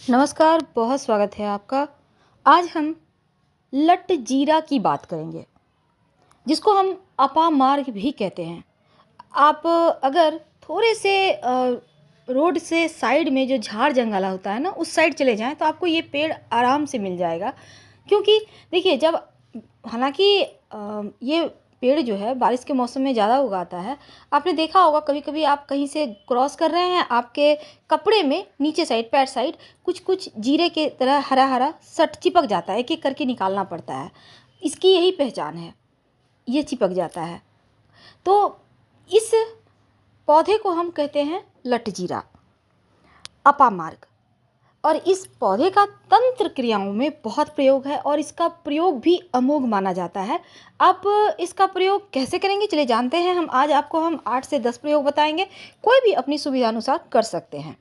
नमस्कार, बहुत स्वागत है आपका। आज हम लट जीरा की बात करेंगे, जिसको हम अपामार्ग भी कहते हैं। आप अगर थोड़े से रोड से साइड में जो झाड़ जंगला होता है ना, उस साइड चले जाएं तो आपको ये पेड़ आराम से मिल जाएगा। क्योंकि देखिए, जब हालांकि ये पेड़ जो है बारिश के मौसम में ज़्यादा उगाता है। आपने देखा होगा, कभी कभी आप कहीं से क्रॉस कर रहे हैं, आपके कपड़े में नीचे साइड, पैर साइड कुछ कुछ जीरे के तरह हरा हरा सट चिपक जाता है। एक एक करके निकालना पड़ता है। इसकी यही पहचान है, ये चिपक जाता है। तो इस पौधे को हम कहते हैं लटजीरा, अपामार्ग। और इस पौधे का तंत्र क्रियाओं में बहुत प्रयोग है और इसका प्रयोग भी अमोघ माना जाता है। आप इसका प्रयोग कैसे करेंगे, चलिए जानते हैं। हम 8 से 10 प्रयोग बताएंगे। कोई भी अपनी सुविधा अनुसार कर सकते हैं।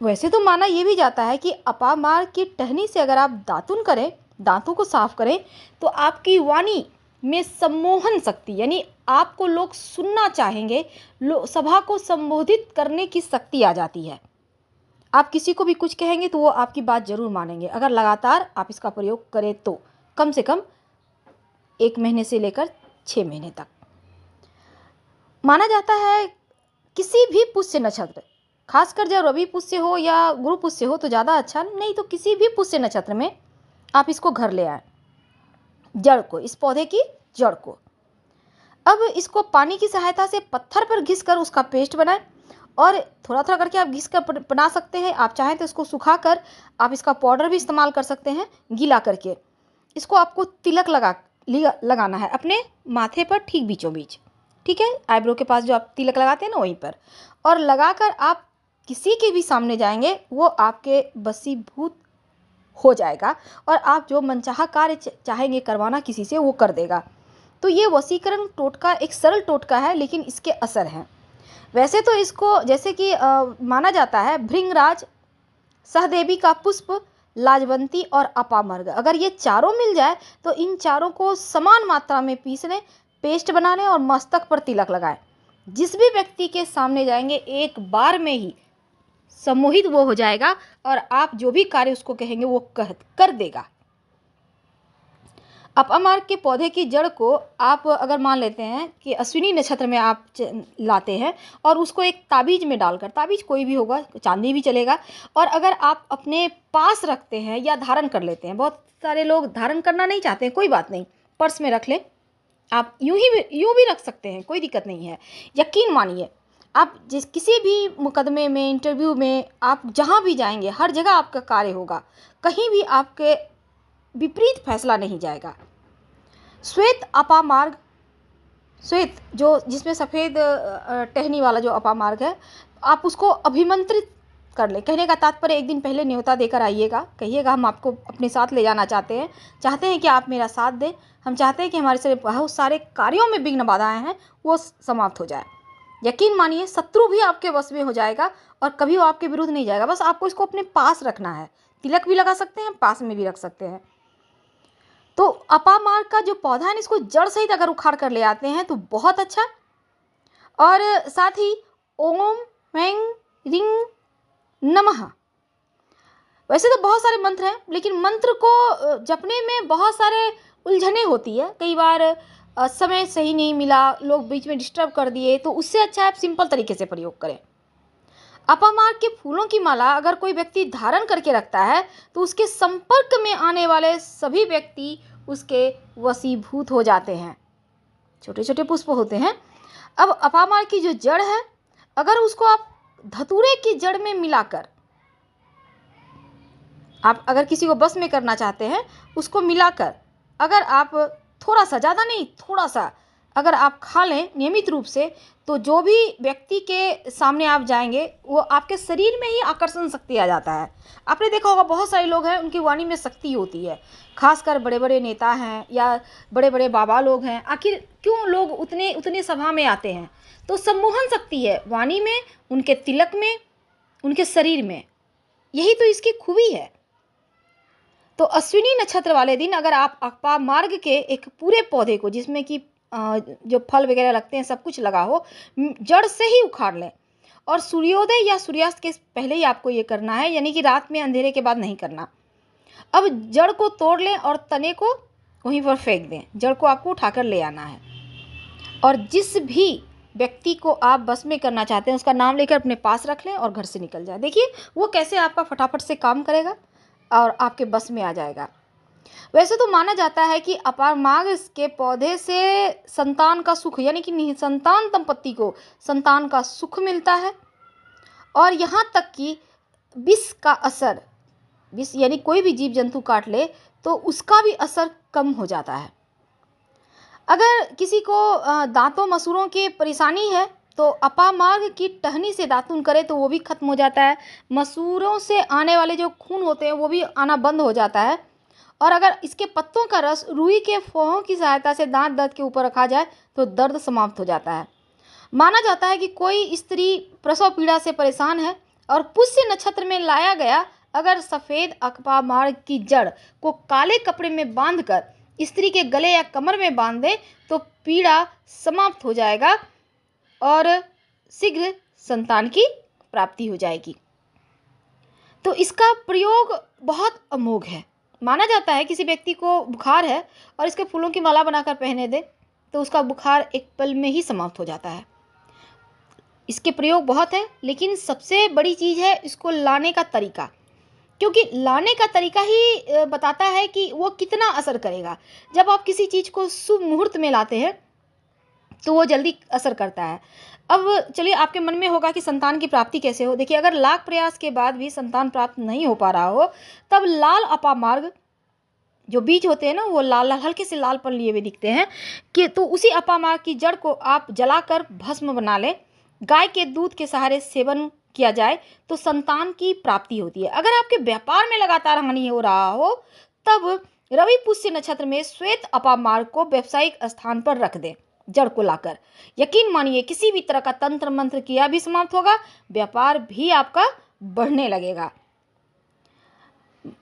वैसे तो माना यह भी जाता है कि अपामार्ग की टहनी से अगर आप दातुन करें, दांतों को साफ करें, तो आपकी वाणी में सम्मोहन शक्ति, यानी आपको लोग सुनना चाहेंगे, सभा को संबोधित करने की शक्ति आ जाती है। आप किसी को भी कुछ कहेंगे तो वो आपकी बात जरूर मानेंगे, अगर लगातार आप इसका प्रयोग करें तो। कम से कम 1 महीने से लेकर 6 महीने तक माना जाता है। किसी भी पुष्य नक्षत्र, खासकर जब रवि पुष्य हो या गुरु पुष्य हो तो ज़्यादा अच्छा, नहीं तो किसी भी पुष्य नक्षत्र में आप इसको घर ले आए, जड़ को, इस पौधे की जड़ को। अब इसको पानी की सहायता से पत्थर पर घिस कर उसका पेस्ट बनाएं, और थोड़ा थोड़ा करके आप घिस कर बना सकते हैं। आप चाहें तो इसको सुखाकर आप इसका पाउडर भी इस्तेमाल कर सकते हैं, गीला करके। इसको आपको तिलक लगाना है अपने माथे पर, ठीक बीचों बीच, ठीक है, आईब्रो के पास जो आप तिलक लगाते हैं ना, वहीं पर। और लगाकर आप किसी के भी सामने जाएंगे, वो आपके वशीभूत हो जाएगा और आप जो मनचाहा कार्य चाहेंगे करवाना किसी से, वो कर देगा। तो ये वशीकरण टोटका एक सरल टोटका है, लेकिन इसके असर हैं। वैसे तो इसको जैसे कि माना जाता है, भृंगराज, सहदेवी का पुष्प, लाजवंती और अपामर्ग, अगर ये चारों मिल जाए तो इन चारों को समान मात्रा में पीस लें, पेस्ट बना लें और मस्तक पर तिलक लगाएं। जिस भी व्यक्ति के सामने जाएंगे, एक बार में ही सम्मोहित वो हो जाएगा और आप जो भी कार्य उसको कहेंगे वो कर देगा। अपामार्ग के पौधे की जड़ को आप अगर मान लेते हैं कि अश्विनी नक्षत्र में आप लाते हैं और उसको एक ताबीज में डालकर, ताबीज कोई भी होगा, चांदी भी चलेगा, और अगर आप अपने पास रखते हैं या धारण कर लेते हैं, बहुत सारे लोग धारण करना नहीं चाहते हैं, कोई बात नहीं, पर्स में रख लें। आप यूं भी रख सकते हैं, कोई दिक्कत नहीं है। यकीन मानिए, आप किसी भी मुकदमे में, इंटरव्यू में, आप जहाँ भी जाएंगे, हर जगह आपका कार्य होगा, कहीं भी आपके विपरीत फैसला नहीं जाएगा। श्वेत अपामार्ग, श्वेत जो जिसमें सफ़ेद टहनी वाला जो अपामार्ग है, आप उसको अभिमंत्रित कर लें। कहने का तात्पर्य, एक दिन पहले न्योता देकर आइएगा, कहिएगा हम आपको अपने साथ ले जाना चाहते हैं कि आप मेरा साथ दें। हम चाहते हैं कि हमारे से बहुत सारे कार्यों में विघ्न बाधाएं हैं, वो समाप्त हो जाए। यकीन मानिए, शत्रु भी आपके वश में हो जाएगा और कभी वो आपके विरुद्ध नहीं जाएगा। बस आपको इसको अपने पास रखना है। तिलक भी लगा सकते हैं, पास में भी रख सकते हैं। तो अपामार्ग का जो पौधा है, इसको जड़ सहित अगर उखाड़ कर ले आते हैं तो बहुत अच्छा। और साथ ही ओम वें रिंग नमः, वैसे तो बहुत सारे मंत्र हैं, लेकिन मंत्र को जपने में बहुत सारे उलझने होती है। कई बार समय सही नहीं मिला, लोग बीच में डिस्टर्ब कर दिए, तो उससे अच्छा है आप सिंपल तरीके से प्रयोग करें। अपामार्ग के फूलों की माला अगर कोई व्यक्ति धारण करके रखता है तो उसके संपर्क में आने वाले सभी व्यक्ति उसके वशीभूत हो जाते हैं। छोटे छोटे पुष्प होते हैं। अब अपामार्ग की जो जड़ है, अगर उसको आप धतूरे की जड़ में मिलाकर, आप अगर किसी को बस में करना चाहते हैं, उसको मिलाकर अगर आप थोड़ा सा, ज़्यादा नहीं, थोड़ा सा अगर आप खा लें नियमित रूप से, तो जो भी व्यक्ति के सामने आप जाएंगे, वो आपके शरीर में ही आकर्षण शक्ति आ जाता है। आपने देखा होगा, बहुत सारे लोग हैं, उनकी वाणी में शक्ति होती है, खासकर बड़े बड़े नेता हैं या बड़े बड़े बाबा लोग हैं। आखिर क्यों लोग उतने सभा में आते हैं? तो सम्मोहन शक्ति है वाणी में, उनके तिलक में, उनके शरीर में। यही तो इसकी खूबी है। तो अश्विनी नक्षत्र वाले दिन अगर आप अपामार्ग के एक पूरे पौधे को, जिसमें कि जो फल वगैरह लगते हैं, सब कुछ लगा हो, जड़ से ही उखाड़ लें और सूर्योदय या सूर्यास्त के पहले ही आपको ये करना है, यानी कि रात में अंधेरे के बाद नहीं करना। अब जड़ को तोड़ लें और तने को वहीं पर फेंक दें। जड़ को आपको उठाकर ले आना है और जिस भी व्यक्ति को आप बस में करना चाहते हैं उसका नाम लेकर अपने पास रख लें और घर से निकल जाए। देखिए वो कैसे आपका फटाफट से काम करेगा और आपके बस में आ जाएगा। वैसे तो माना जाता है कि अपामार्ग के पौधे से संतान का सुख, यानी कि निसंतान दंपत्ति को संतान का सुख मिलता है। और यहाँ तक कि विष का असर, विष यानी कोई भी जीव जंतु काट ले तो उसका भी असर कम हो जाता है। अगर किसी को दांतों मसूड़ों की परेशानी है तो अपामार्ग की टहनी से दातुन करे तो वो भी खत्म हो जाता है। मसूड़ों से आने वाले जो खून होते हैं वो भी आना बंद हो जाता है। और अगर इसके पत्तों का रस रुई के फोहों की सहायता से दांत दर्द के ऊपर रखा जाए तो दर्द समाप्त हो जाता है। माना जाता है कि कोई स्त्री प्रसव पीड़ा से परेशान है और पुष्य नक्षत्र में लाया गया अगर सफ़ेद अपामार्ग की जड़ को काले कपड़े में बांधकर स्त्री के गले या कमर में बांध दे तो पीड़ा समाप्त हो जाएगा और शीघ्र संतान की प्राप्ति हो जाएगी। तो इसका प्रयोग बहुत अमोघ है। माना जाता है किसी व्यक्ति को बुखार है और इसके फूलों की माला बनाकर पहने दे तो उसका बुखार एक पल में ही समाप्त हो जाता है। इसके प्रयोग बहुत है, लेकिन सबसे बड़ी चीज़ है इसको लाने का तरीका, क्योंकि लाने का तरीका ही बताता है कि वो कितना असर करेगा। जब आप किसी चीज़ को शुभ मुहूर्त में लाते हैं तो वो जल्दी असर करता है। अब चलिए आपके मन में होगा कि संतान की प्राप्ति कैसे हो। देखिए अगर लाख प्रयास के बाद भी संतान प्राप्त नहीं हो पा रहा हो तब लाल अपामार्ग जो बीज होते हैं ना वो लाल लाल हल्के से लालपन लिए हुए दिखते हैं कि तो उसी अपामार्ग की जड़ को आप जलाकर भस्म बना लें। गाय के दूध के सहारे सेवन किया जाए तो संतान की प्राप्ति होती है। अगर आपके व्यापार में लगातार हानि हो रहा हो तब रवि पुष्य नक्षत्र में श्वेत अपामार्ग को व्यावसायिक स्थान पर रख दें जड़ को लाकर। यकीन मानिए किसी भी तरह का तंत्र मंत्र किया भी समाप्त होगा, व्यापार भी आपका बढ़ने लगेगा।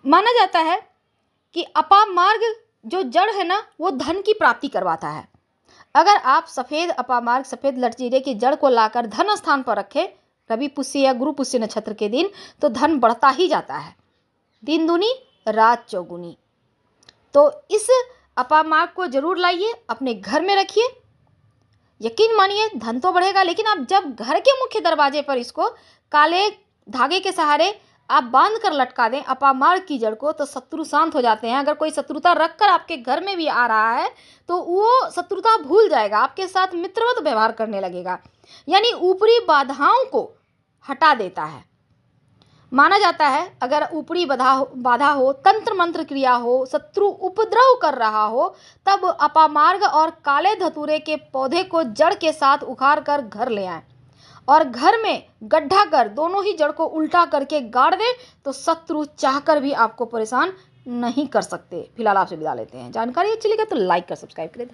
माना जाता है कि अपामार्ग जो जड़ है ना वो धन की प्राप्ति करवाता है। अगर आप सफ़ेद अपामार्ग सफ़ेद लटजीरे की जड़ को लाकर धन स्थान पर रखें रवि पुष्य या गुरु पुष्य नक्षत्र के दिन तो धन बढ़ता ही जाता है, दिन दूनी रात चौगुनी। तो इस अपामार्ग को जरूर लाइए, अपने घर में रखिए। यकीन मानिए धन तो बढ़ेगा, लेकिन आप जब घर के मुख्य दरवाजे पर इसको काले धागे के सहारे आप बांध कर लटका दें अपामार्ग की जड़ को तो शत्रु शांत हो जाते हैं। अगर कोई शत्रुता रखकर आपके घर में भी आ रहा है तो वो शत्रुता भूल जाएगा, आपके साथ मित्रवत व्यवहार करने लगेगा, यानी ऊपरी बाधाओं को हटा देता है। माना जाता है अगर ऊपरी बाधा हो, तंत्र मंत्र क्रिया हो, शत्रु उपद्रव कर रहा हो तब अपामार्ग और काले धतूरे के पौधे को जड़ के साथ उखाड़ कर घर ले आएं और घर में गड्ढा कर दोनों ही जड़ को उल्टा करके गाड़ दें तो शत्रु चाहकर भी आपको परेशान नहीं कर सकते। फिलहाल आपसे विदा लेते हैं। जानकारी अच्छी लगे तो लाइक कर सब्सक्राइब करें।